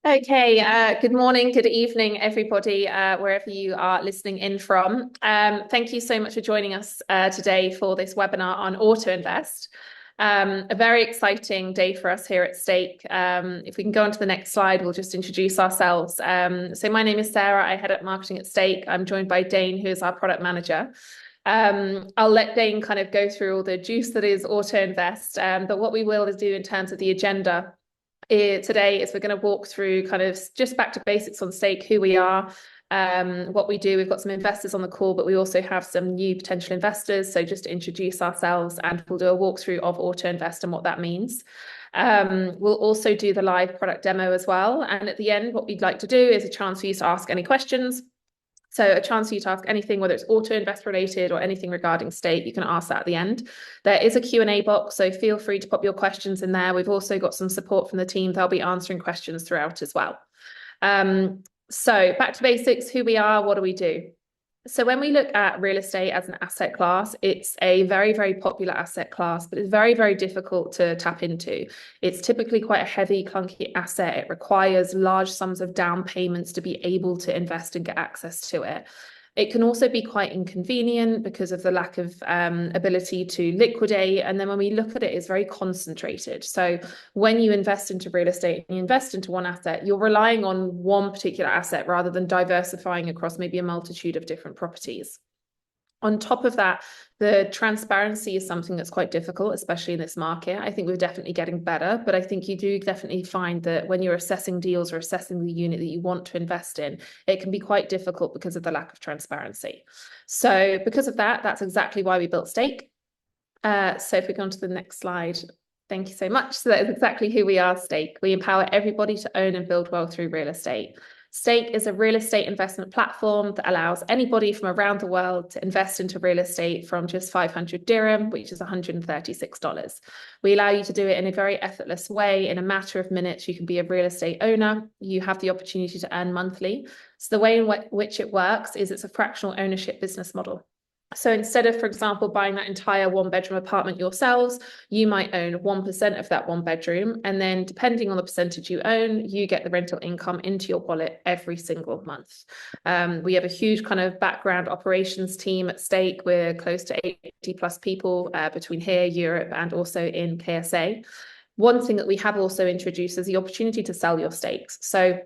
Okay, good morning, good evening, everybody, wherever you are listening in from. Thank you so much for joining us today for this webinar on AutoInvest. A very exciting day for us here at Stake. If we can go on to the next slide, we'll just introduce ourselves. So my name is Sarah, I head up marketing at Stake. I'm joined by Dane, who is our product manager. I'll let Dane kind of go through all the juice that is AutoInvest, but what we will is do in terms of the agenda today is we're going to walk through kind of just back to basics on Stake, who we are, what we do. We've got some investors on the call, but we also have some new potential investors. So just to introduce ourselves, and we'll do a walkthrough of AutoInvest and what that means. We'll also do the live product demo as well. And at the end, what we'd like to do is a chance for you to ask any questions. So a chance for you to ask anything, whether it's AutoInvest related or anything regarding Stake, you can ask that at the end. There is a Q&A box, so feel free to pop your questions in there. We've also got some support from the team. They'll be answering questions throughout as well. So back to basics, who we are, what do we do? So when we look at real estate as an asset class, it's a very, very popular asset class, but it's very, very difficult to tap into. It's typically quite a heavy, clunky asset. It requires large sums of down payments to be able to invest and get access to it. It can also be quite inconvenient because of the lack of ability to liquidate. And then when we look at it, it's very concentrated. So when you invest into real estate and you invest into one asset, you're relying on one particular asset rather than diversifying across maybe a multitude of different properties. On top of that, the transparency is something that's quite difficult, especially in this market. I think we're definitely getting better, but I think you do definitely find that when you're assessing deals or assessing the unit that you want to invest in, it can be quite difficult because of the lack of transparency. So because of that, that's exactly why we built Stake. So if we go on to the next slide, thank you so much. So that is exactly who we are, Stake. We empower everybody to own and build wealth through real estate. Stake is a real estate investment platform that allows anybody from around the world to invest into real estate from just 500 dirham, which is $136. We allow you to do it in a very effortless way. In a matter of minutes, you can be a real estate owner. You have the opportunity to earn monthly. So the way in which it works is it's a fractional ownership business model. So instead of, for example, buying that entire one-bedroom apartment yourselves, you might own 1% of that one bedroom. And then depending on the percentage you own, you get the rental income into your wallet every single month. We have a huge kind of background operations team at Stake. We're close to 80 plus people between here, Europe, and also in KSA. One thing that we have also introduced is the opportunity to sell your stakes. So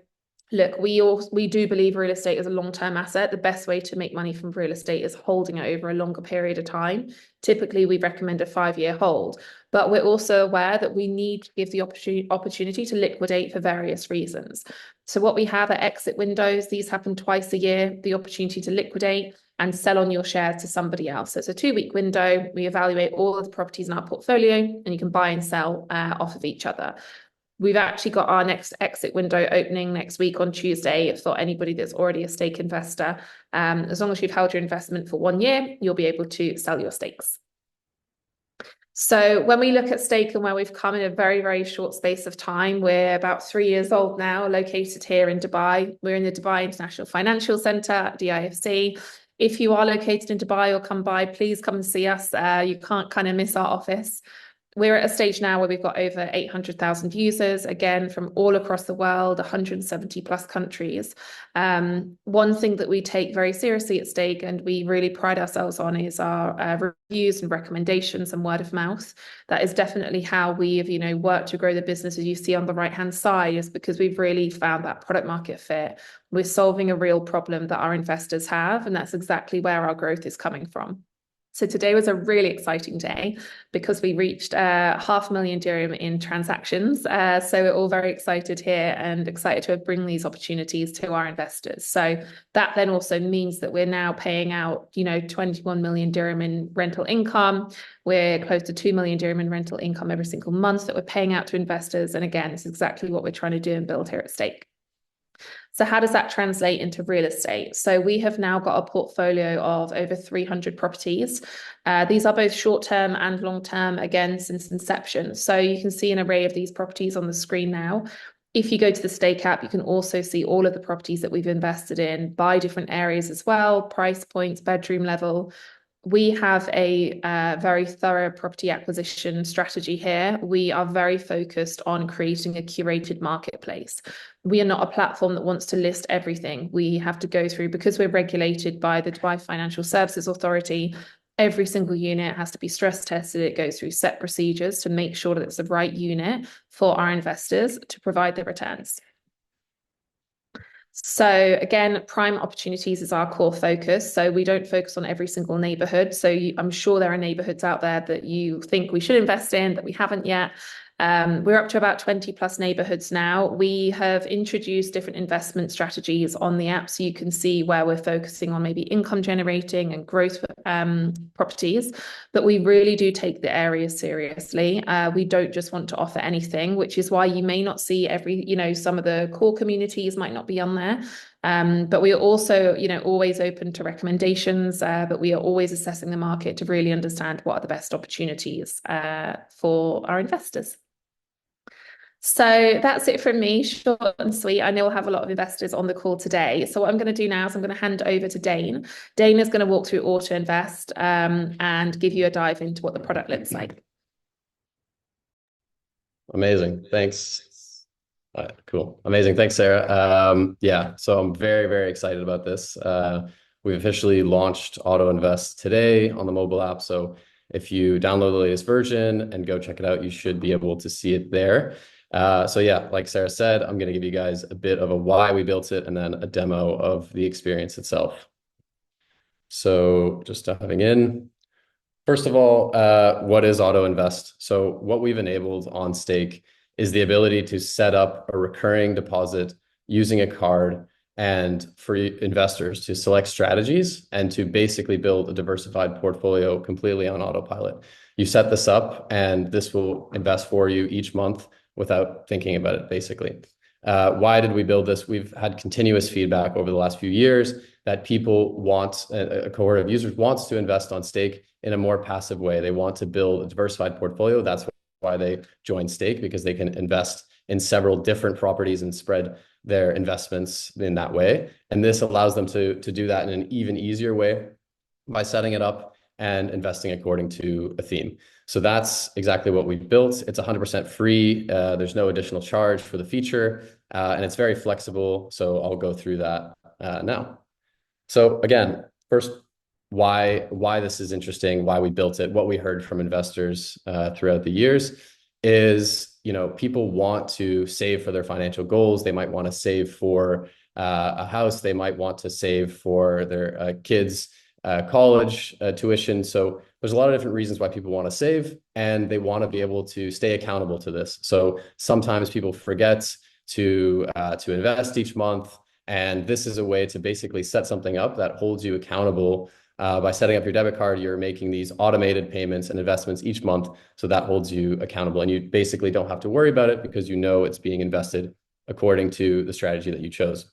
look, we do believe real estate is a long-term asset. The best way to make money from real estate is holding it over a longer period of time. Typically, we recommend a 5-year hold, but we're also aware that we need to give the opportunity to liquidate for various reasons. So what we have are exit windows. These happen twice a year, the opportunity to liquidate and sell on your shares to somebody else. So it's a 2-week window. We evaluate all of the properties in our portfolio and you can buy and sell off of each other. We've actually got our next exit window opening next week on Tuesday. For anybody that's already a Stake investor, as long as you've held your investment for 1 year, you'll be able to sell your stakes. So when we look at Stake and where we've come in a very, very short space of time, we're about 3 years old now, located here in Dubai. We're in the Dubai International Financial Centre, DIFC. If you are located in Dubai or come by, please come and see us. You can't kind of miss our office. We're at a stage now where we've got over 800,000 users, again, from all across the world, 170 plus countries. One thing that we take very seriously at Stake and we really pride ourselves on is our reviews and recommendations and word of mouth. That is definitely how we've, worked to grow the business, as you see on the right-hand side, is because we've really found that product market fit. We're solving a real problem that our investors have, and that's exactly where our growth is coming from. So today was a really exciting day because we reached 500,000 dirham in transactions. So we're all very excited here and excited to bring these opportunities to our investors. So that then also means that we're now paying out, 21 million dirham in rental income. We're close to 2 million dirham in rental income every single month that we're paying out to investors. And again, it's exactly what we're trying to do and build here at Stake. So how does that translate into real estate? So we have now got a portfolio of over 300 properties. These are both short-term and long-term, again, since inception. So you can see an array of these properties on the screen now. If you go to the Stake app, you can also see all of the properties that we've invested in by different areas as well, price points, bedroom level. We have a very thorough property acquisition strategy here. We are very focused on creating a curated marketplace. We are not a platform that wants to list everything. We have to go through, because we're regulated by the Dubai Financial Services Authority, every single unit has to be stress tested. It goes through set procedures to make sure that it's the right unit for our investors to provide the returns. So again, prime opportunities is our core focus. So we don't focus on every single neighborhood. So I'm sure there are neighborhoods out there that you think we should invest in that we haven't yet. We're up to about 20 plus neighborhoods now. We have introduced different investment strategies on the app, so you can see where we're focusing on maybe income generating and growth properties. But we really do take the areas seriously. We don't just want to offer anything, which is why you may not see some of the core communities might not be on there. But we are also, always open to recommendations, but we are always assessing the market to really understand what are the best opportunities for our investors. So that's it from me, short and sweet. I know we'll have a lot of investors on the call today. So what I'm going to do now is I'm going to hand over to Dane. Dane is going to walk through AutoInvest and give you a dive into what the product looks like. Amazing. Thanks. Cool. Amazing. Thanks, Sarah. Yeah, so I'm very, very excited about this. We've officially launched AutoInvest today on the mobile app. So if you download the latest version and go check it out, you should be able to see it there. So yeah, like Sarah said, I'm going to give you guys a bit of a why we built it and then a demo of the experience itself. So just diving in. First of all, what is AutoInvest? So what we've enabled on Stake is the ability to set up a recurring deposit using a card and for investors to select strategies and to basically build a diversified portfolio completely on autopilot. You set this up and this will invest for you each month without thinking about it, basically. Why did we build this? We've had continuous feedback over the last few years that people want, a cohort of users wants to invest on Stake in a more passive way. They want to build a diversified portfolio. That's why they join Stake, because they can invest in several different properties and spread their investments in that way. And this allows them to do that in an even easier way by setting it up and investing according to a theme. So that's exactly what we've built. It's 100% free. There's no additional charge for the feature, and it's very flexible. So I'll go through that now. So again, first, why this is interesting, why we built it, what we heard from investors throughout the years is, people want to save for their financial goals. They might want to save for a house. They might want to save for their kids' college tuition. So there's a lot of different reasons why people want to save, and they want to be able to stay accountable to this. So sometimes people forget to invest each month. And this is a way to basically set something up that holds you accountable. By setting up your debit card, you're making these automated payments and investments each month. So that holds you accountable. And you basically don't have to worry about it because you know it's being invested according to the strategy that you chose.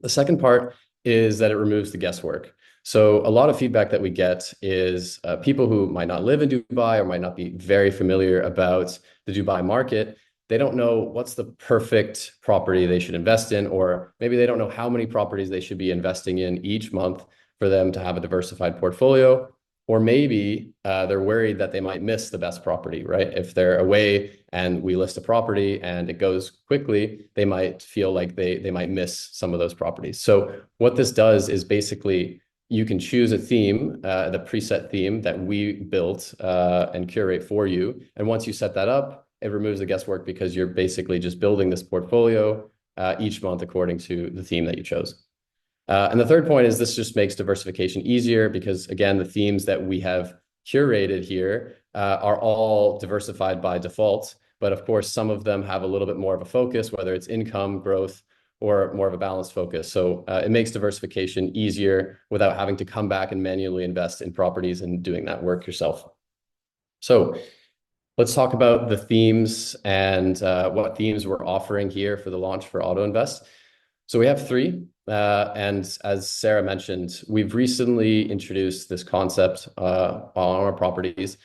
The second part is that it removes the guesswork. So a lot of feedback that we get is people who might not live in Dubai or might not be very familiar about the Dubai market. They don't know what's the perfect property they should invest in, or maybe they don't know how many properties they should be investing in each month for them to have a diversified portfolio. Or maybe they're worried that they might miss the best property, right? If they're away and we list a property and it goes quickly, they might feel like they might miss some of those properties. So what this does is basically you can choose a theme, the preset theme that we built and curate for you. And once you set that up, it removes the guesswork because you're basically just building this portfolio each month according to the theme that you chose. And the third point is this just makes diversification easier because, again, the themes that we have curated here are all diversified by default. But of course, some of them have a little bit more of a focus, whether it's income, growth, or more of a balanced focus. So it makes diversification easier without having to come back and manually invest in properties and doing that work yourself. So let's talk about the themes and what themes we're offering here for the launch for AutoInvest. So we have three. And as Sarah mentioned, we've recently introduced this concept on our properties.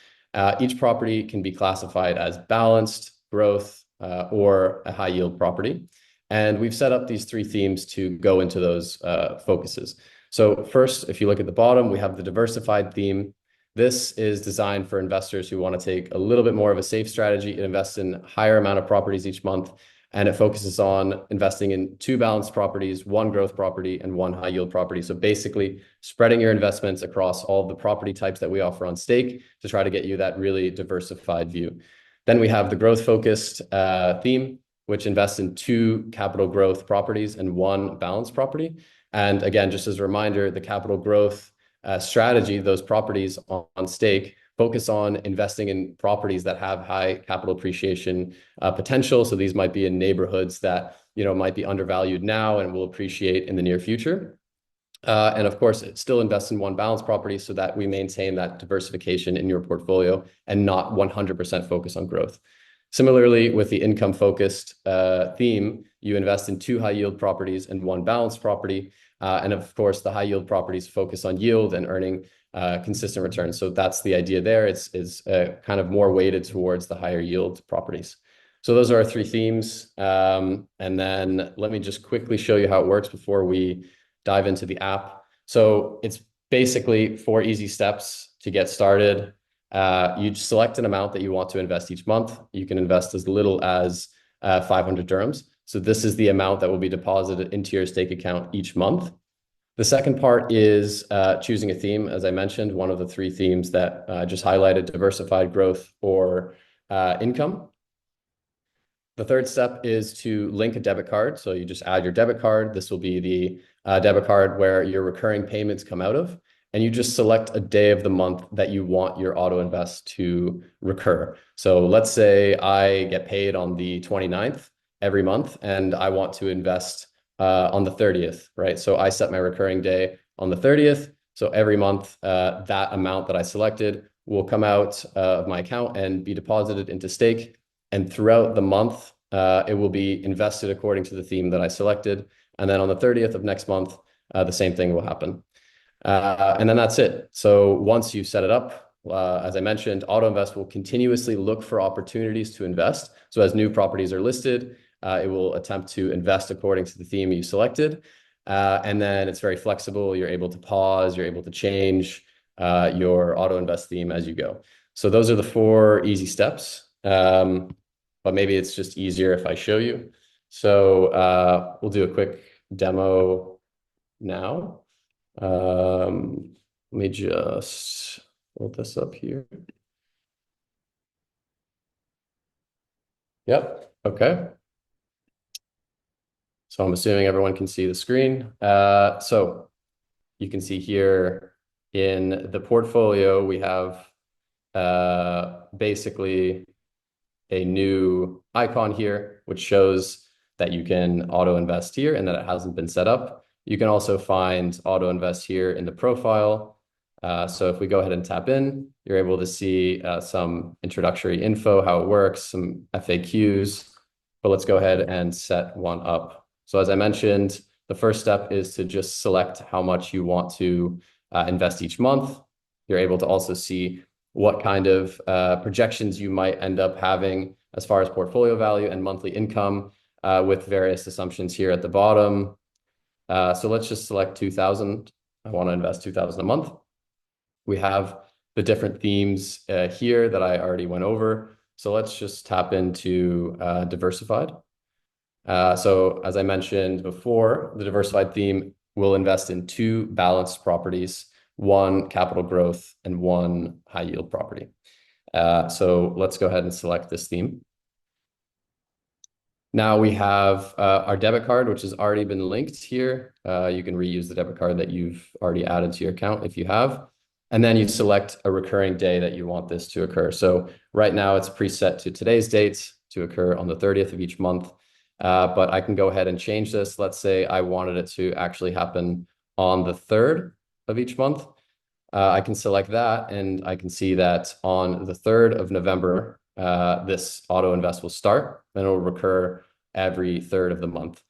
Each property can be classified as balanced, growth, or a high yield property. And we've set up these three themes to go into those focuses. So first, if you look at the bottom, we have the diversified theme. This is designed for investors who want to take a little bit more of a safe strategy and invest in a higher amount of properties each month. And it focuses on investing in 2 balanced properties, 1 growth property, and 1 high yield property. So basically spreading your investments across all of the property types that we offer on Stake to try to get you that really diversified view. Then we have the growth focused theme, which invests in 2 capital growth properties and 1 balanced property. And again, just as a reminder, the capital growth strategy, those properties on Stake, focus on investing in properties that have high capital appreciation potential. So these might be in neighborhoods that might be undervalued now and will appreciate in the near future. And of course, it still invests in 1 balanced property so that we maintain that diversification in your portfolio and not 100% focus on growth. Similarly, with the income-focused theme, you invest in 2 high-yield properties and 1 balanced property. And of course, the high-yield properties focus on yield and earning consistent returns. So that's the idea there. It's kind of more weighted towards the higher yield properties. So those are our 3 themes. And then let me just quickly show you how it works before we dive into the app. So it's basically 4 easy steps to get started. You select an amount that you want to invest each month. You can invest as little as 500 dirhams. So this is the amount that will be deposited into your Stake account each month. The second part is choosing a theme. As I mentioned, one of the 3 themes that I just highlighted: diversified, growth, or income. The third step is to link a debit card. So you just add your debit card. This will be the debit card where your recurring payments come out of. And you just select a day of the month that you want your AutoInvest to recur. So let's say I get paid on the 29th every month, and I want to invest on the 30th, right? So I set my recurring day on the 30th. So every month, that amount that I selected will come out of my account and be deposited into Stake. And throughout the month, it will be invested according to the theme that I selected. And then on the 30th of next month, the same thing will happen. And then that's it. So once you set it up, as I mentioned, AutoInvest will continuously look for opportunities to invest. So as new properties are listed, it will attempt to invest according to the theme you selected. And then it's very flexible. You're able to pause, you're able to change your AutoInvest theme as you go. So those are the 4 easy steps. But maybe it's just easier if I show you. So we'll do a quick demo now. Let me just hold this up here. Yep. Okay. So I'm assuming everyone can see the screen. So you can see here in the portfolio, we have basically a new icon here, which shows that you can AutoInvest here and that it hasn't been set up. You can also find AutoInvest here in the profile. So if we go ahead and tap in, you're able to see some introductory info, how it works, some FAQs. But let's go ahead and set one up. So as I mentioned, the first step is to just select how much you want to invest each month. You're able to also see what kind of projections you might end up having as far as portfolio value and monthly income with various assumptions here at the bottom. So let's just select 2,000. I want to invest 2,000 a month. We have the different themes here that I already went over. So let's just tap into diversified. So as I mentioned before, the diversified theme will invest in 2 balanced properties, 1 capital growth and 1 high yield property. So let's go ahead and select this theme. Now we have our debit card, which has already been linked here. You can reuse the debit card that you've already added to your account if you have. And then you select a recurring day that you want this to occur. So right now it's preset to today's date to occur on the 30th of each month. But I can go ahead and change this. Let's say I wanted it to actually happen on the 3rd of each month. I can select that, and I can see that on the 3rd of November, this AutoInvest will start, and it will recur every 3rd of the month.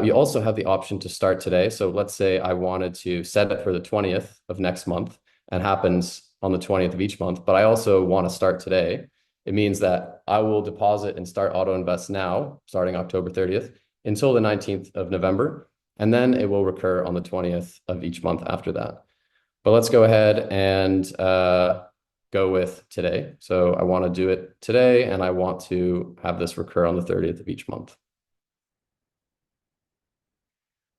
We also have the option to start today. So let's say I wanted to set it for the 20th of next month and happens on the 20th of each month, but I also want to start today. It means that I will deposit and start AutoInvest now, starting October 30th, until the 19th of November. and then it will recur on the 20th of each month after that. But let's go ahead and go with today. So I want to do it today, and I want to have this recur on the 30th of each month.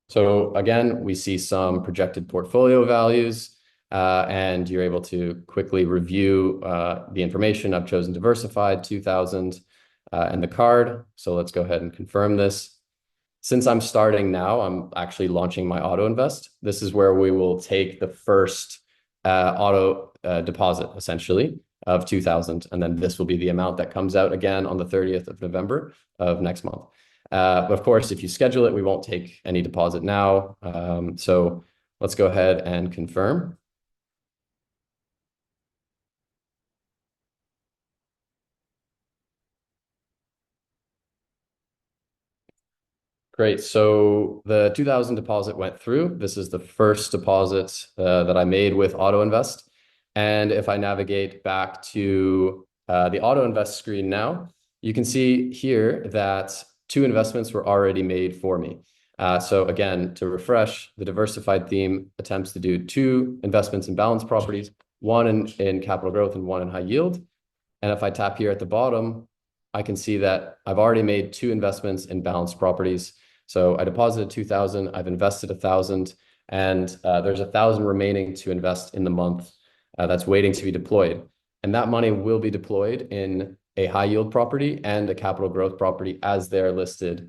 So again, we see some projected portfolio values, and you're able to quickly review the information. I've chosen diversified 2000 and the card. So let's go ahead and confirm this. Since I'm starting now, I'm actually launching my AutoInvest. This is where we will take the first auto deposit, essentially, of 2000. And then this will be the amount that comes out again on the 30th of November of next month. But of course, if you schedule it, we won't take any deposit now. So let's go ahead and confirm. Great. So the 2000 deposit went through. This is the first deposit that I made with AutoInvest. And if I navigate back to the AutoInvest screen now, you can see here that 2 investments were already made for me. So again, to refresh, the diversified theme attempts to do 2 investments in balanced properties, one in capital growth and one in high yield. And if I tap here at the bottom, I can see that I've already made 2 investments in balanced properties. So I deposited 2000, I've invested 1000, and there's 1000 remaining to invest in the month that's waiting to be deployed. And that money will be deployed in a high yield property and a capital growth property as they're listed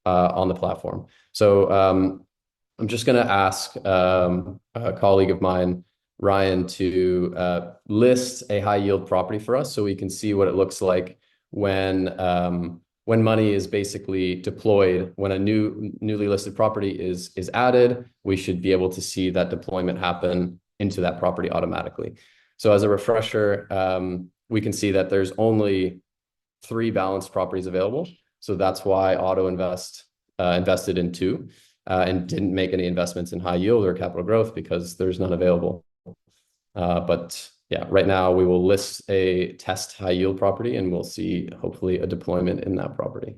on the platform. So I'm just going to ask a colleague of mine, Ryan, to list a high yield property for us so we can see what it looks like when money is basically deployed. When a newly listed property is added, we should be able to see that deployment happen into that property automatically. So as a refresher, we can see that there's only 3 balanced properties available. So that's why AutoInvest invested in 2 and didn't make any investments in high yield or capital growth because there's none available. But yeah, right now we will list a test high yield property and we'll see hopefully a deployment in that property.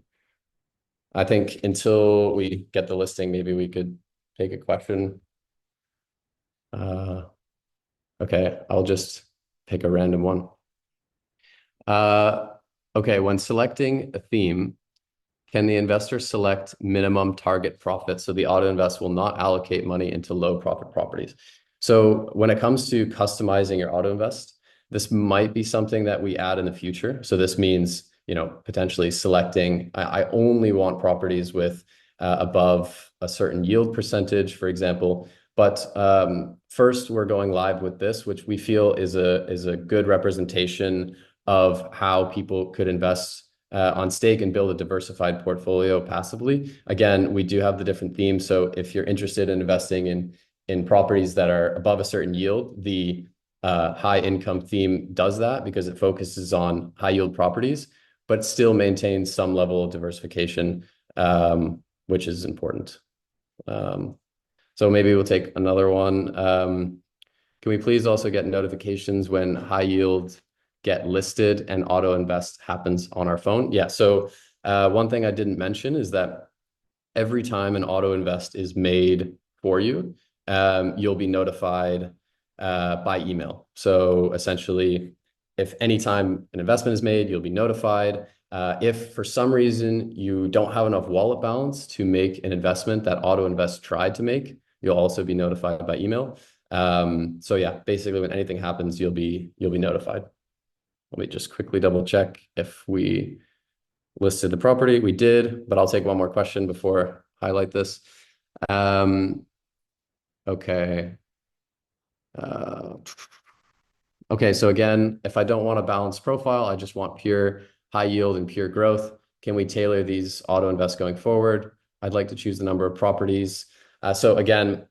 I think until we get the listing, maybe we could take a question. Okay, I'll just pick a random one. Okay, when selecting a theme, can the investor select minimum target profit so the AutoInvest will not allocate money into low profit properties? So when it comes to customizing your AutoInvest, this might be something that we add in the future. So this means, potentially selecting, I only want properties with above a certain yield percentage, for example. But first, we're going live with this, which we feel is a good representation of how people could invest on stake and build a diversified portfolio passively. Again, we do have the different themes. So if you're interested in investing in properties that are above a certain yield, the high income theme does that because it focuses on high yield properties, but still maintains some level of diversification, which is important. So maybe we'll take another one. Can we please also get notifications when high yield get listed and AutoInvest happens on our phone? Yeah, so one thing I didn't mention is that every time an AutoInvest is made for you, you'll be notified by email. So essentially, if anytime an investment is made, you'll be notified. If for some reason you don't have enough wallet balance to make an investment that AutoInvest tried to make, you'll also be notified by email. So yeah, basically when anything happens, you'll be notified. Let me just quickly double check if we listed the property. We did, but I'll take one more question before I highlight this. Okay. Okay, so again, if I don't want a balanced profile, I just want pure high yield and pure growth. Can we tailor these AutoInvest going forward? I'd like to choose the number of properties. So again,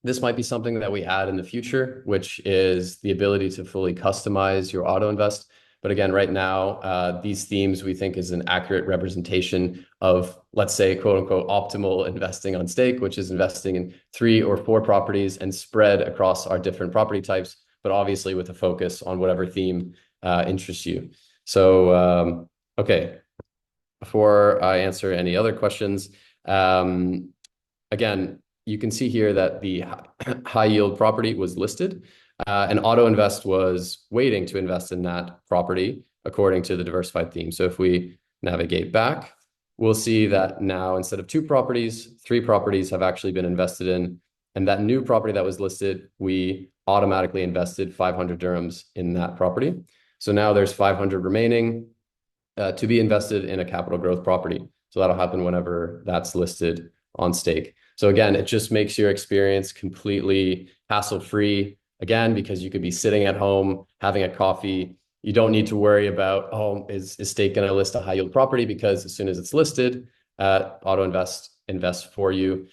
this might be something that we add in the future, which is the ability to fully customize your AutoInvest. But again, right now, these themes we think is an accurate representation of, let's say, quote unquote, optimal investing on stake, which is investing in 3 or 4 properties and spread across our different property types, but obviously with a focus on whatever theme interests you. So, okay, before I answer any other questions, again, you can see here that the high yield property was listed, and AutoInvest was waiting to invest in that property according to the diversified theme. So if we navigate back, we'll see that now instead of 2 properties, 3 properties have actually been invested in. And that new property that was listed, we automatically invested 500 dirhams in that property. So now there's 500 remaining to be invested in a capital growth property. So that'll happen whenever that's listed on stake. So again, it just makes your experience completely hassle-free, again, because you could be sitting at home, having a coffee. You don't need to worry about, oh, is stake going to list a high yield property? Because as soon as it's listed, AutoInvest invests for you.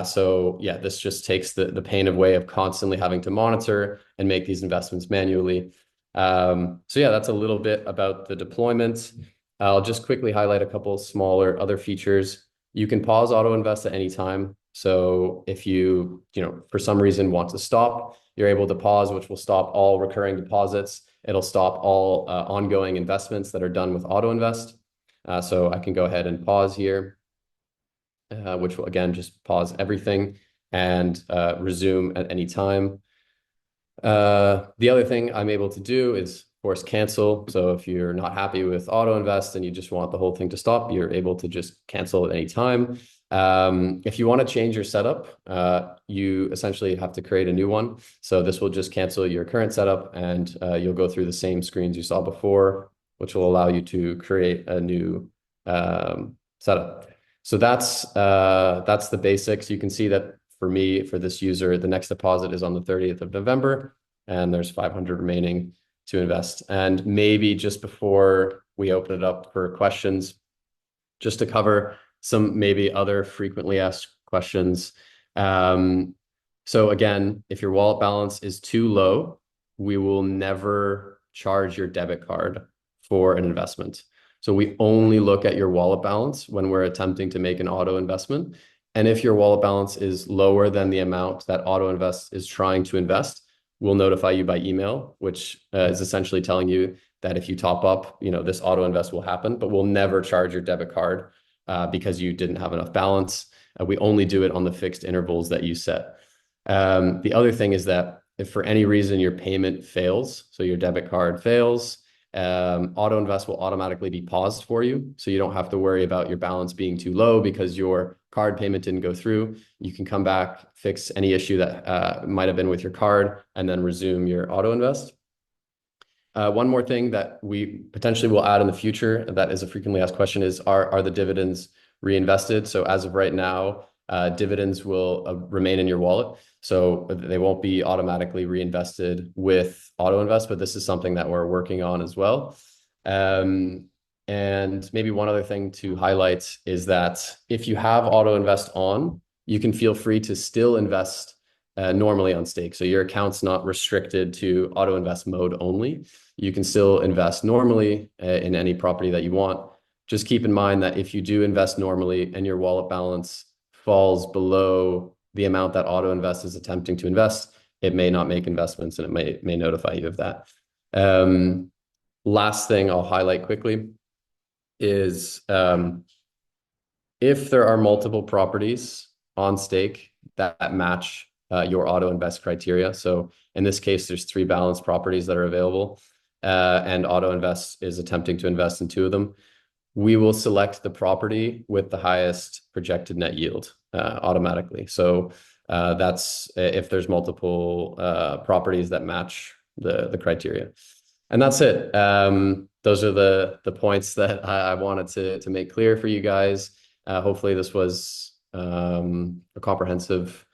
So yeah, this just takes the pain away of constantly having to monitor and make these investments manually. So yeah, that's a little bit about the deployment. I'll just quickly highlight a couple smaller other features. You can pause AutoInvest at any time. So if you for some reason want to stop, you're able to pause, which will stop all recurring deposits. It'll stop all ongoing investments that are done with AutoInvest. So I can go ahead and pause here, which will again just pause everything and resume at any time. The other thing I'm able to do is, of course, cancel. So if you're not happy with AutoInvest and you just want the whole thing to stop, you're able to just cancel at any time. If you want to change your setup, you essentially have to create a new one. So this will just cancel your current setup, and you'll go through the same screens you saw before, which will allow you to create a new setup. So that's the basics. You can see that for me, for this user, the next deposit is on the 30th of November, and there's 500 remaining to invest. And maybe just before we open it up for questions, just to cover some maybe other frequently asked questions. So again, if your wallet balance is too low, we will never charge your debit card for an investment. So we only look at your wallet balance when we're attempting to make an auto investment. And if your wallet balance is lower than the amount that AutoInvest is trying to invest, we'll notify you by email, which is essentially telling you that if you top up, this AutoInvest will happen, but we'll never charge your debit card because you didn't have enough balance. We only do it on the fixed intervals that you set. The other thing is that if for any reason your payment fails, so your debit card fails, AutoInvest will automatically be paused for you. So you don't have to worry about your balance being too low because your card payment didn't go through. You can come back, fix any issue that might have been with your card, and then resume your AutoInvest. One more thing that we potentially will add in the future that is a frequently asked question is, are the dividends reinvested? So as of right now, dividends will remain in your wallet. So they won't be automatically reinvested with AutoInvest, but this is something that we're working on as well. And maybe one other thing to highlight is that if you have AutoInvest on, you can feel free to still invest normally on stake. So your account's not restricted to AutoInvest mode only. You can still invest normally in any property that you want. Just keep in mind that if you do invest normally and your wallet balance falls below the amount that AutoInvest is attempting to invest, it may not make investments, and it may notify you of that. Last thing I'll highlight quickly is if there are multiple properties on stake that match your AutoInvest criteria. So in this case, there's 3 balanced properties that are available, and AutoInvest is attempting to invest in 2 of them. We will select the property with the highest projected net yield automatically. So that's if there's multiple properties that match the criteria. And that's it. Those are the points that I wanted to make clear for you guys. Hopefully this was a comprehensive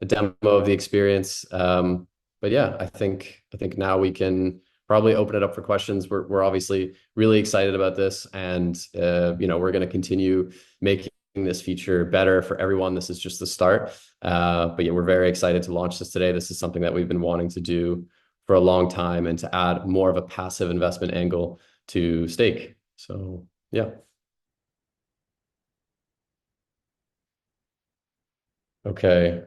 demo of the experience. But yeah, I think now we can probably open it up for questions. We're obviously really excited about this, and we're going to continue making this feature better for everyone. This is just the start. But yeah, we're very excited to launch this today. This is something that we've been wanting to do for a long time, and to add more of a passive investment angle to stake. So yeah. Okay.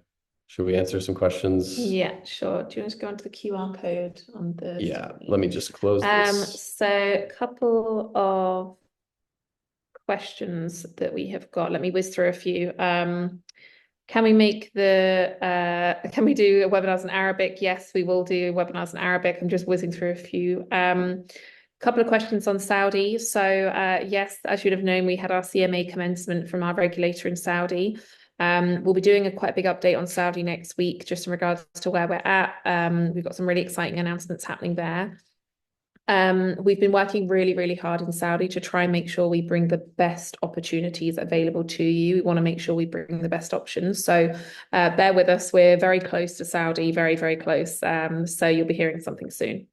Should we answer some questions? Yeah, sure. Do you want to go onto the QR code on the Yeah, screen? let me just close this. So a couple of questions that we have got. Let me whiz through a few. Can we do webinars in Arabic? Yes, we will do webinars in Arabic. I'm just whizzing through a few. Couple of questions on Saudi. So yes, as you'd have known, we had our CMA commencement from our regulator in Saudi. We'll be doing a quite big update on Saudi next week, just in regards to where we're at. We've got some really exciting announcements happening there. We've been working really, really hard in Saudi to try and make sure we bring the best opportunities available to you. We want to make sure we bring the best options. So bear with us. We're very close to Saudi, very, very close. So you'll be hearing something soon.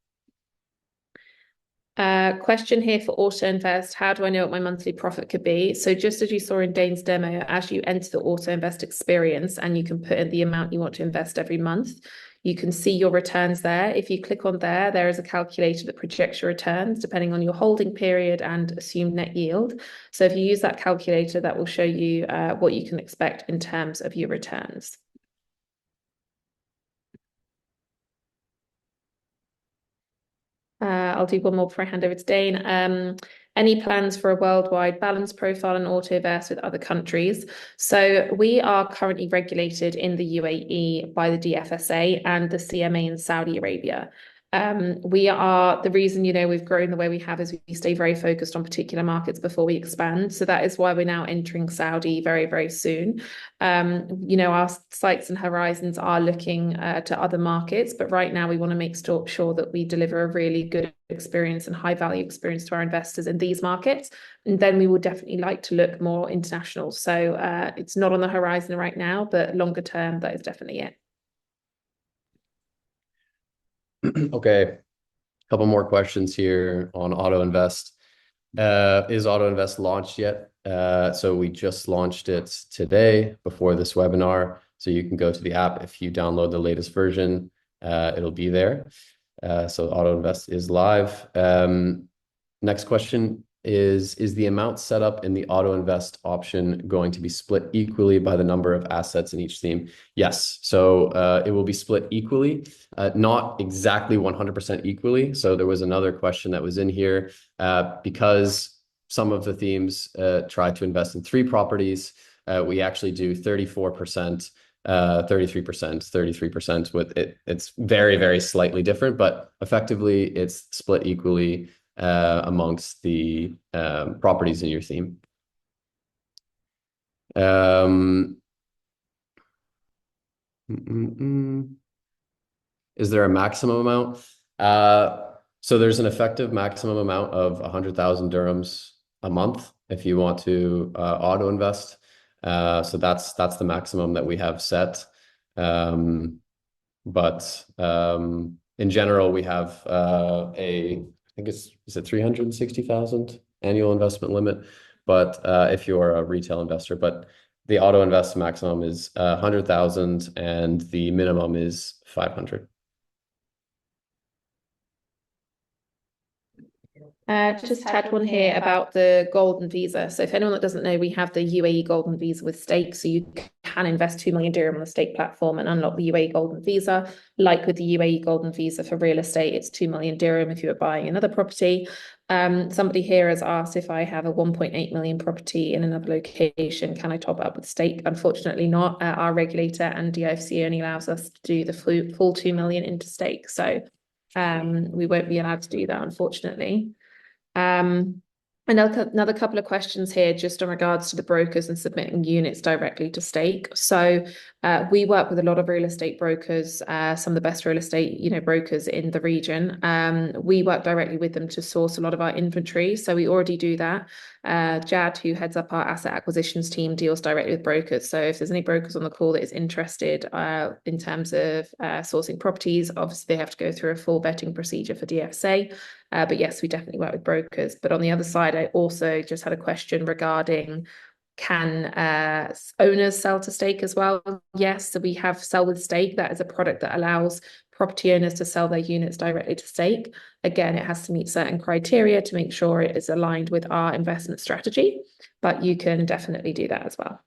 Question here for AutoInvest. How do I know what my monthly profit could be? So just as you saw in Dane's demo, as you enter the AutoInvest experience and you can put in the amount you want to invest every month, you can see your returns there. If you click on there, there is a calculator that projects your returns depending on your holding period and assumed net yield. So if you use that calculator, that will show you what you can expect in terms of your returns. I'll do one more before I hand over to Dane. Any plans for a worldwide balance profile and AutoInvest with other countries? So we are currently regulated in the UAE by the DFSA and the CMA in Saudi Arabia. The reason, we've grown the way we have is we stay very focused on particular markets before we expand. So that is why we're now entering Saudi very, very soon. Our sights and horizons are looking to other markets, but right now we want to make sure that we deliver a really good experience and high value experience to our investors in these markets. And then we would definitely like to look more international. So it's not on the horizon right now, but longer term, that is definitely it. Okay, a couple more questions here on AutoInvest. Is AutoInvest launched yet? So we just launched it today before this webinar. So you can go to the app. If you download the latest version, it'll be there. So AutoInvest is live. Next question is the amount set up in the AutoInvest option going to be split equally by the number of assets in each theme? Yes. So it will be split equally, not exactly 100% equally. So there was another question that was in here because some of the themes try to invest in 3 properties. We actually do 34%, 33%, 33% with it. It's very, very slightly different, but effectively it's split equally amongst the properties in your theme. Is there a maximum amount? So there's an effective maximum amount of 100,000 dirhams a month if you want to auto invest. So that's the maximum that we have set. But in general, we have I think is it 360,000 annual investment limit. But if you're a retail investor, but the auto invest maximum is 100,000 and the minimum is 500. Just had one here about the golden visa. So if anyone that doesn't know, we have the UAE golden visa with stake. So you can invest 2 million dirham on the stake platform and unlock the UAE golden visa. Like with the UAE golden visa for real estate, it's 2 million dirham if you were buying another property. Somebody here has asked if I have a 1.8 million property in another location, can I top up with stake? Unfortunately not. Our regulator and DIFC only allows us to do the full 2 million into stake. So we won't be allowed to do that, unfortunately. Another couple of questions here just in regards to the brokers and submitting units directly to stake. So we work with a lot of real estate brokers, some of the best real estate brokers in the region. We work directly with them to source a lot of our inventory. So we already do that. Jad, who heads up our asset acquisitions team, deals directly with brokers. So if there's any brokers on the call that is interested in terms of sourcing properties, obviously they have to go through a full vetting procedure for DFSA. But yes, we definitely work with brokers. But on the other side, I also just had a question regarding can owners sell to stake as well? Yes, so we have sell with stake. That is a product that allows property owners to sell their units directly to stake. Again, it has to meet certain criteria to make sure it is aligned with our investment strategy, but you can definitely do that as well.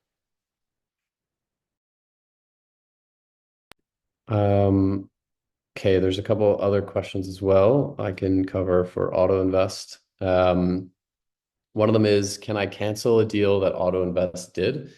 Okay, there's a couple other questions as well I can cover for AutoInvest. One of them is, can I cancel a deal that AutoInvest did?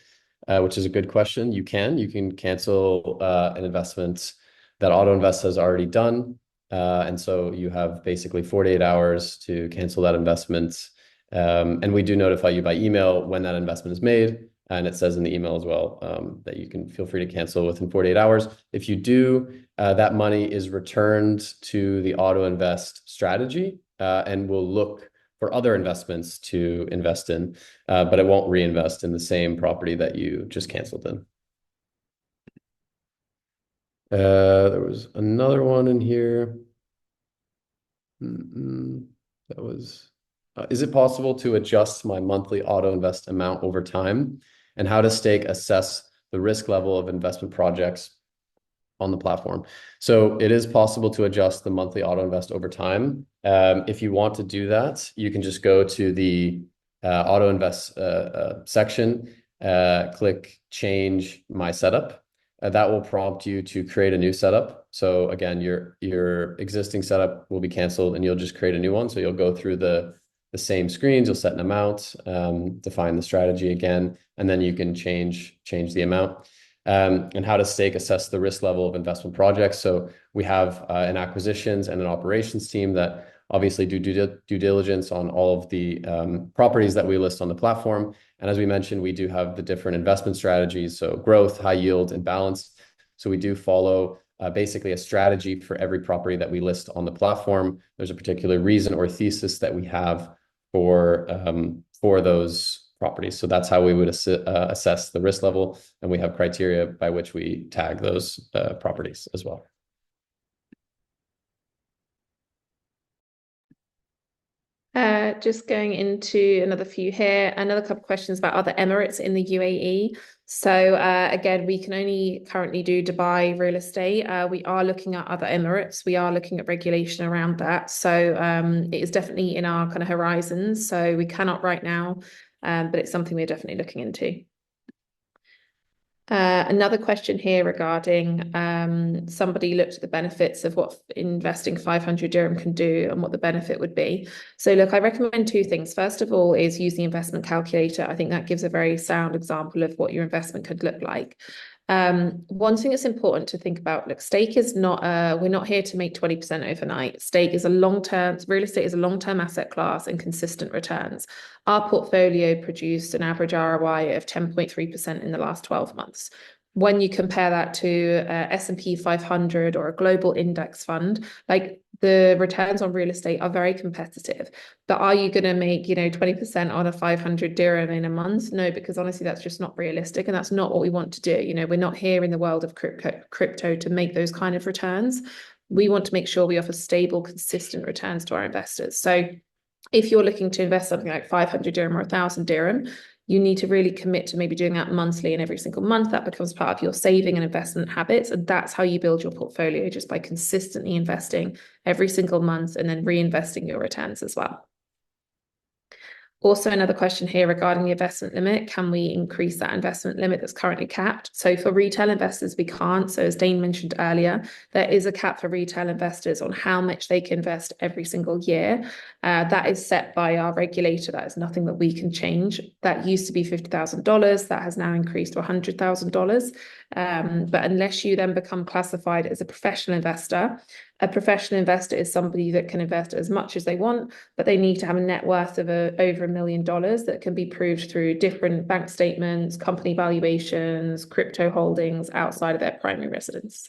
which is a good question. You can cancel an investment that AutoInvest has already done. And so you have basically 48 hours to cancel that investment. And we do notify you by email when that investment is made. And it says in the email as well that you can feel free to cancel within 48 hours. If you do, that money is returned to the AutoInvest strategy and will look for other investments to invest in, but it won't reinvest in the same property that you just canceled in. There was another one in here. That was, is it possible to adjust my monthly AutoInvest amount over time? And how does Stake assess the risk level of investment projects on the platform? So it is possible to adjust the monthly AutoInvest over time. If you want to do that, you can just go to the AutoInvest section, click Change My Setup. That will prompt you to create a new setup. So again, your existing setup will be canceled and you'll just create a new one. So you'll go through the same screens, you'll set an amount, define the strategy again, and then you can change the amount. And how does Stake assess the risk level of investment projects? So we have an acquisitions and an operations team that obviously do due diligence on all of the properties that we list on the platform. And as we mentioned, we do have the different investment strategies, so growth, high yield, and balanced. So we do follow basically a strategy for every property that we list on the platform. There's a particular reason or thesis that we have for those properties. So that's how we would assess the risk level, and we have criteria by which we tag those properties as well. Just going into another few here, another couple of questions about other Emirates in the UAE. So again, we can only currently do Dubai real estate. We are looking at other Emirates. We are looking at regulation around that. So it is definitely in our kind of horizons. So we cannot right now, but it's something we're definitely looking into. Another question here regarding somebody looked at the benefits of what investing 500 dirham can do and what the benefit would be. So look, I recommend two things. First of all is use the investment calculator. I think that gives a very sound example of what your investment could look like. One thing that's important to think about, look, Stake is not, we're not here to make 20% overnight. Stake is a long-term, real estate is a long-term asset class and consistent returns. Our portfolio produced an average ROI of 10.3% in the last 12 months. When you compare that to S&P 500 or a global index fund, like the returns on real estate are very competitive. But are you going to make, 20% on a 500 dirham in a month? No, because honestly, that's just not realistic. And that's not what we want to do. We're not here in the world of crypto to make those kind of returns. We want to make sure we offer stable, consistent returns to our investors. So if you're looking to invest something like 500 dirham or 1,000 dirham, you need to really commit to maybe doing that monthly, and every single month that becomes part of your saving and investment habits. And that's how you build your portfolio, just by consistently investing every single month and then reinvesting your returns as well. Also, another question here regarding the investment limit. Can we increase that investment limit that's currently capped? So for retail investors, we can't. So as Dane mentioned earlier, there is a cap for retail investors on how much they can invest every single year. That is set by our regulator. That is nothing that we can change. That used to be $50,000. That has now increased to $100,000. But unless you then become classified as a professional investor is somebody that can invest as much as they want, but they need to have a net worth of over $1 million that can be proved through different bank statements, company valuations, crypto holdings outside of their primary residence.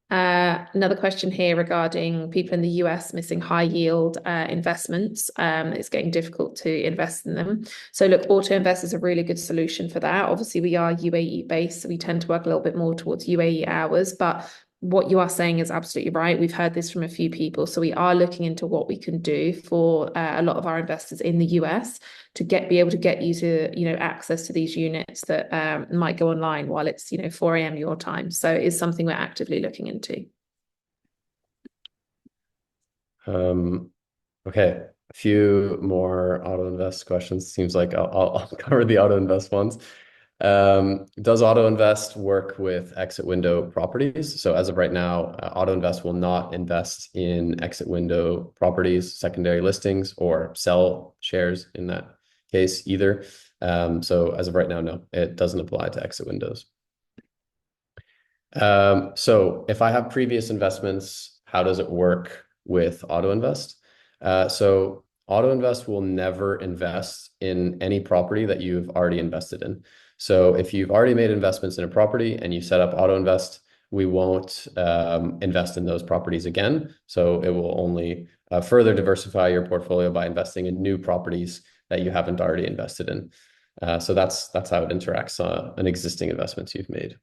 Another question here regarding people in the US missing high yield investments. It's getting difficult to invest in them. So look, AutoInvest is a really good solution for that. Obviously, we are UAE based, so we tend to work a little bit more towards UAE hours, but what you are saying is absolutely right. We've heard this from a few people. So we are looking into what we can do for a lot of our investors in the US to be able to get you to, access to these units that might go online while it's, 4 a.m. your time. So it's something we're actively looking into. Okay. A few more AutoInvest questions. Seems like I'll cover the AutoInvest ones. Does AutoInvest work with exit window properties? So as of right now, AutoInvest will not invest in exit window properties, secondary listings, or sell shares in that case either. So as of right now, no, it doesn't apply to exit windows. So if I have previous investments, how does it work with AutoInvest? So AutoInvest will never invest in any property that you've already invested in. So if you've already made investments in a property and you set up AutoInvest, we won't invest in those properties again. So it will only further diversify your portfolio by investing in new properties that you haven't already invested in. So that's how it interacts on existing investments you've made.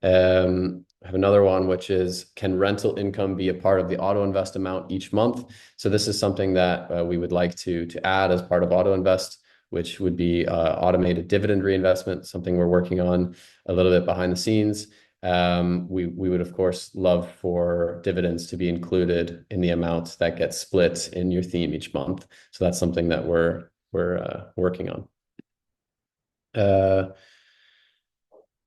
I have another one, which is, can rental income be a part of the AutoInvest amount each month? So this is something that we would like to add as part of AutoInvest, which would be automated dividend reinvestment, something we're working on a little bit behind the scenes. We would, of course, love for dividends to be included in the amount that gets split in your theme each month. So that's something that we're working on.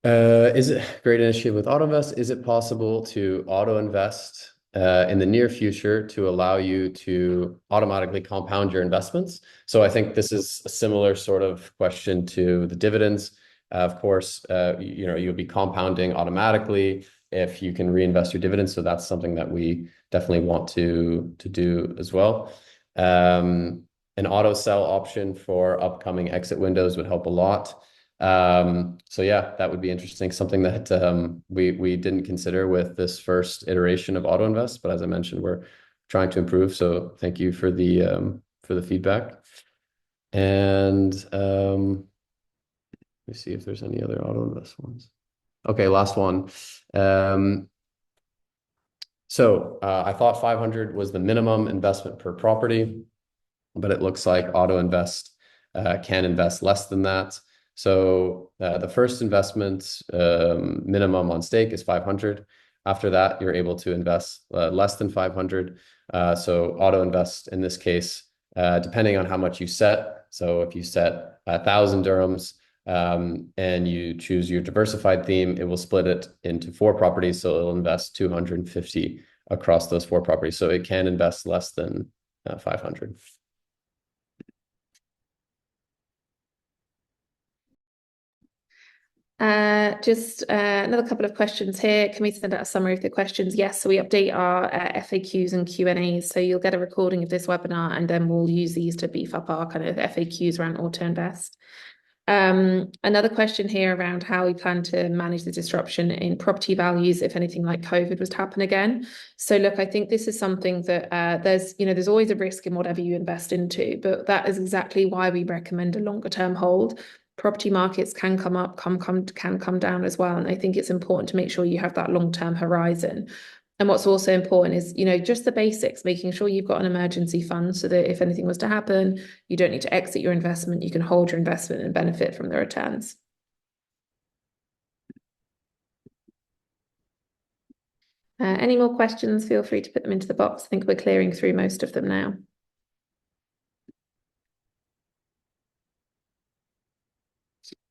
Is it great initiative with AutoInvest? Is it possible to AutoInvest in the near future to allow you to automatically compound your investments? So I think this is a similar sort of question to the dividends. Of course, you'll be compounding automatically if you can reinvest your dividends. So that's something that we definitely want to do as well. An auto sell option for upcoming exit windows would help a lot. So yeah, that would be interesting. Something that we didn't consider with this first iteration of AutoInvest, but as I mentioned, we're trying to improve. So thank you for the feedback. And let me see if there's any other AutoInvest ones. Okay, last one. So I thought 500 was the minimum investment per property, but it looks like AutoInvest can invest less than that. So the first investment minimum on stake is 500. After that, you're able to invest less than 500. So AutoInvest in this case, depending on how much you set. So if you set 1,000 dirhams and you choose your diversified theme, it will split it into 4 properties. So it'll invest 250 across those 4 properties. So it can invest less than 500. Just another couple of questions here. Can we send out a summary of the questions? Yes, so we update our FAQs and Q&As. So you'll get a recording of this webinar, and then we'll use these to beef up our kind of FAQs around AutoInvest. Another question here around how we plan to manage the disruption in property values if anything like COVID was to happen again. So look, I think this is something that there's always a risk in whatever you invest into, but that is exactly why we recommend a longer term hold. Property markets can come up, can come down as well. And I think it's important to make sure you have that long-term horizon. And what's also important is, just the basics, making sure you've got an emergency fund so that if anything was to happen, you don't need to exit your investment, you can hold your investment and benefit from the returns. Any more questions? Feel free to put them into the box. I think we're clearing through most of them now.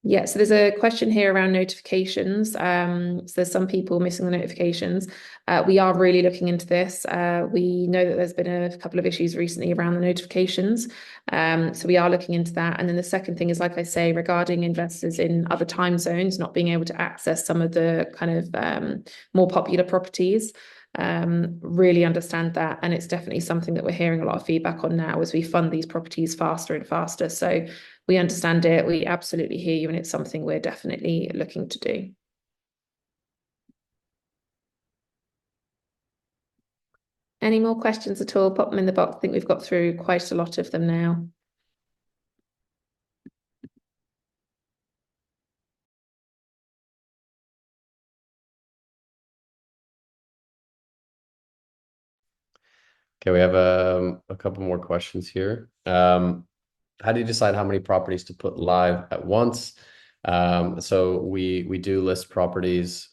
Yeah, so there's a question here around notifications. So there's some people missing the notifications. We are really looking into this. We know that there's been a couple of issues recently around the notifications. So we are looking into that. And then the second thing is, like I say, regarding investors in other time zones not being able to access some of the kind of more popular properties. Really understand that, and it's definitely something that we're hearing a lot of feedback on now as we fund these properties faster and faster. So we understand it, we absolutely hear you, and it's something we're definitely looking to do. Any more questions at all? Pop them in the box. I think we've got through quite a lot of them now. Okay, we have a couple more questions here. How do you decide how many properties to put live at once? So we do list properties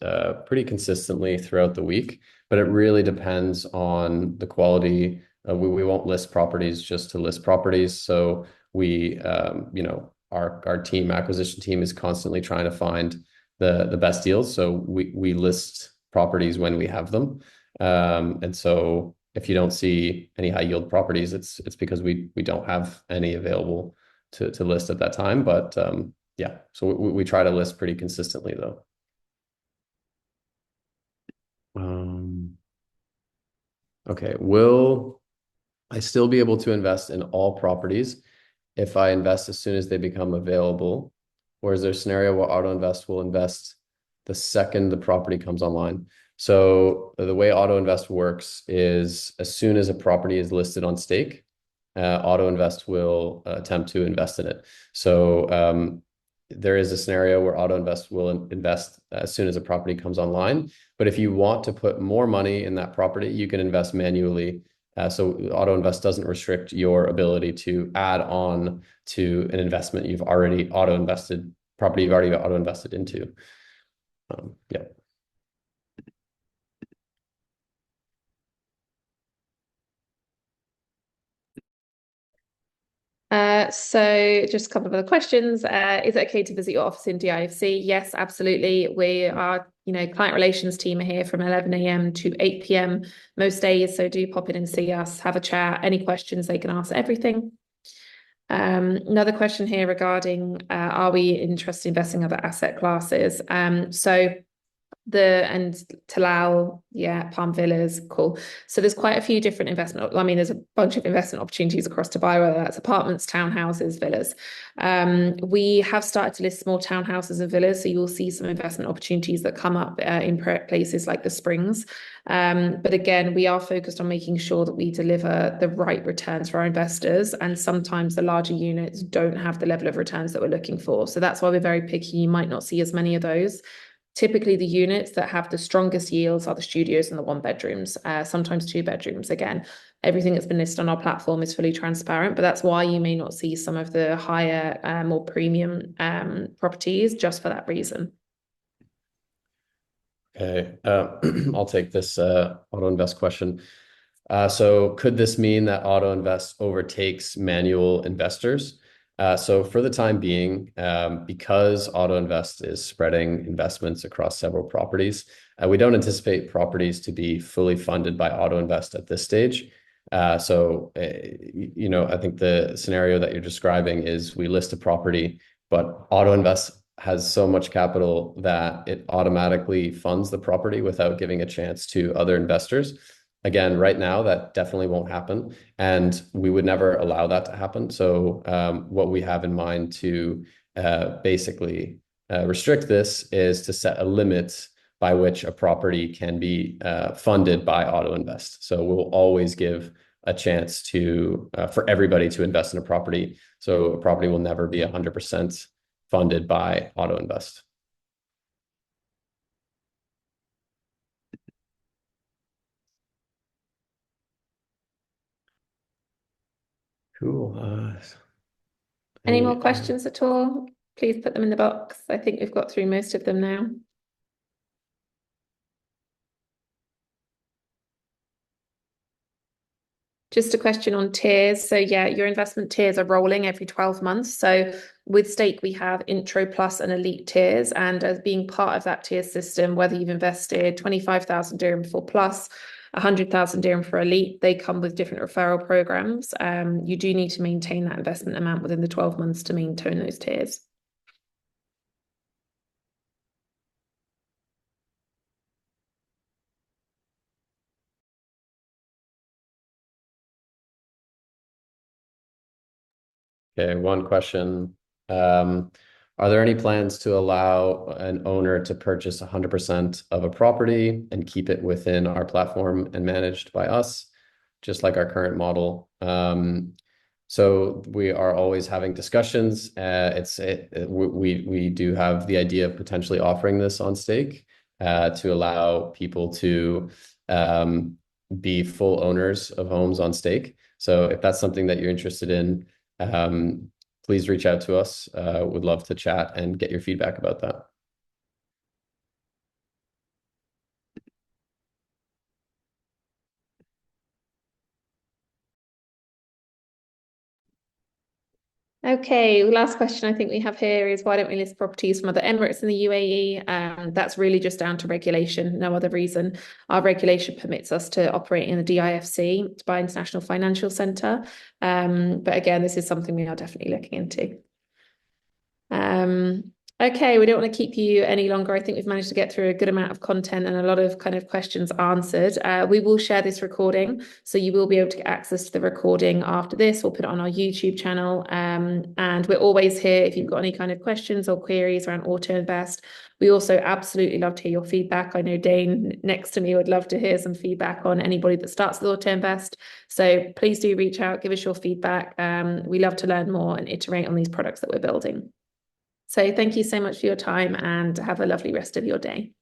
pretty consistently throughout the week, but it really depends on the quality. We won't list properties just to list properties. So our acquisition team is constantly trying to find the best deals. So we list properties when we have them. And so if you don't see any high yield properties, it's because we don't have any available to list at that time. But yeah, so we try to list pretty consistently though. Okay, will I still be able to invest in all properties if I invest as soon as they become available? Or is there a scenario where AutoInvest will invest the second the property comes online? So the way AutoInvest works is as soon as a property is listed on stake, AutoInvest will attempt to invest in it. So there is a scenario where AutoInvest will invest as soon as a property comes online. But if you want to put more money in that property, you can invest manually. So AutoInvest doesn't restrict your ability to add on to an investment you've already auto-invested, property you've already auto-invested into. Yeah. So just a couple of other questions. Is it okay to visit your office in DIFC? Yes, absolutely. We are, client relations team are here from 11 a.m. to 8 p.m. most days. So do pop in and see us, have a chat. Any questions, they can ask everything. Another question here regarding, are we interested in investing in other asset classes? And Talal, yeah, Palm Villas, cool. So there's quite a few different investment. I mean, there's a bunch of investment opportunities across Dubai, whether that's apartments, townhouses, villas. We have started to list small townhouses and villas, so you'll see some investment opportunities that come up in places like the Springs. But again, we are focused on making sure that we deliver the right returns for our investors, and sometimes the larger units don't have the level of returns that we're looking for. So that's why we're very picky. You might not see as many of those. Typically, the units that have the strongest yields are the studios and the one bedrooms, sometimes two bedrooms. Again, everything that's been listed on our platform is fully transparent, but that's why you may not see some of the higher, more premium properties just for that reason. Okay, I'll take this AutoInvest question. So could this mean that AutoInvest overtakes manual investors? So for the time being, because AutoInvest is spreading investments across several properties, we don't anticipate properties to be fully funded by AutoInvest at this stage. I think the scenario that you're describing is we list a property, but AutoInvest has so much capital that it automatically funds the property without giving a chance to other investors. Again, right now, that definitely won't happen, and we would never allow that to happen. So what we have in mind to basically restrict this is to set a limit by which a property can be funded by AutoInvest. So we'll always give a chance to for everybody to invest in a property. So a property will never be 100% funded by AutoInvest. Cool. Any more questions at all? Please put them in the box. I think we've got through most of them now. Just a question on tiers. So yeah, your investment tiers are rolling every 12 months. So with Stake, we have Intro Plus and Elite tiers. And as being part of that tier system, whether you've invested 25,000 dirham for Plus, 100,000 dirham for Elite, they come with different referral programs. You do need to maintain that investment amount within the 12 months to maintain those tiers. Okay, one question. Are there any plans to allow an owner to purchase 100% of a property and keep it within our platform and managed by us, just like our current model? So we are always having discussions. We do have the idea of potentially offering this on Stake to allow people to be full owners of homes on Stake. So if that's something that you're interested in, please reach out to us. Would love to chat and get your feedback about that. Okay, last question I think we have here is why don't we list properties from other Emirates in the UAE? That's really just down to regulation, no other reason. Our regulation permits us to operate in the DIFC, Dubai International Financial Centre. But again, this is something we are definitely looking into. Okay, we don't want to keep you any longer. I think we've managed to get through a good amount of content and a lot of kind of questions answered. We will share this recording, so you will be able to get access to the recording after this. We'll put it on our YouTube channel. And we're always here if you've got any kind of questions or queries around AutoInvest. We also absolutely love to hear your feedback. I know Dane next to me would love to hear some feedback on anybody that starts with AutoInvest. So please do reach out, give us your feedback. We love to learn more and iterate on these products that we're building. So thank you so much for your time and have a lovely rest of your day.